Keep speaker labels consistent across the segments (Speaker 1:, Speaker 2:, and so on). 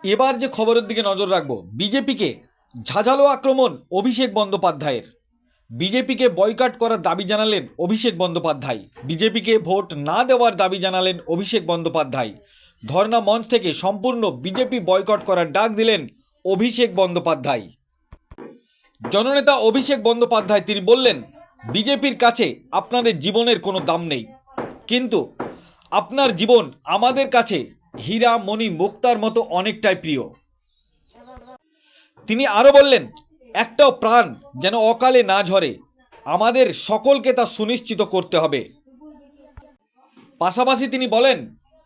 Speaker 1: এবার যে খবরের দিকে নজর রাখবো, বিজেপিকে ঝাঁঝালো আক্রমণ অভিষেক বন্দ্যোপাধ্যায়ের। বিজেপিকে বয়কট করার দাবি জানালেন অভিষেক বন্দ্যোপাধ্যায়। বিজেপিকে ভোট না দেওয়ার দাবি জানালেন অভিষেক বন্দ্যোপাধ্যায়। ধর্ণা মঞ্চ থেকে সম্পূর্ণ বিজেপি বয়কট করার ডাক দিলেন অভিষেক বন্দ্যোপাধ্যায়। জননেতা অভিষেক বন্দ্যোপাধ্যায় তিনি বললেন, বিজেপির কাছে আপনাদের জীবনের কোনো দাম নেই, কিন্তু আপনার জীবন আমাদের কাছে হীরা মণি মুক্তার মতো অনেকটাই প্রিয়। তিনি আরও বললেন, একটাও প্রাণ যেন অকালে না ঝরে, আমাদের সকলকে তা সুনিশ্চিত করতে হবে। পাশাপাশি তিনি বলেন,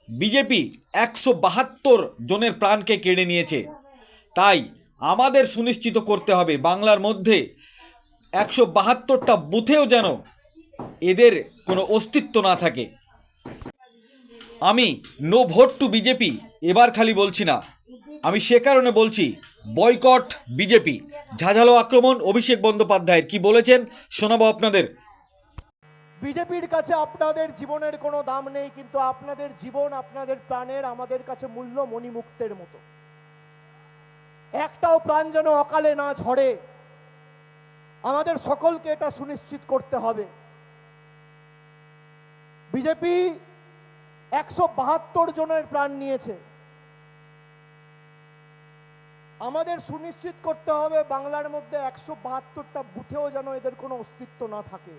Speaker 1: বিজেপি 172 জনের প্রাণকে কেড়ে নিয়েছে, তাই আমাদের সুনিশ্চিত করতে হবে বাংলার মধ্যে 172টা বুথেও যেন এদের কোনো অস্তিত্ব না থাকে। আমি নো ভোট টু বিজেপি এবার খালি বলছি না, আমি সে কারণে বলছি বয়কট বিজেপি। ঝাঁঝালো আক্রমণ অভিষেক বন্দ্যোপাধ্যায়ের। কি বলেছেন শোনাবো আপনাদের।
Speaker 2: বিজেপির কাছে আপনাদের জীবনের কোনো দাম নেই, কিন্তু আপনাদের জীবন, আপনাদের প্রাণের আমাদের কাছে মূল্য মণিমুক্তের মতো। একটাও প্রাণ যেন অকালে না ঝরে, আমাদের সকলকে এটা সুনিশ্চিত করতে হবে। বিজেপি 172 জনের প্রাণ নিয়েছে, আমাদের সুনিশ্চিত করতে হবে বাংলার মধ্যে 172টা বুথেও যেন এদের কোনো অস্তিত্ব না থাকে।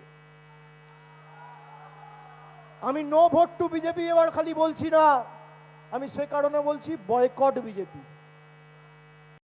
Speaker 2: আমি নো ভোট টু বিজেপি এবার খালি বলছি না, আমি সে কারণে বলছি বয়কট বিজেপি।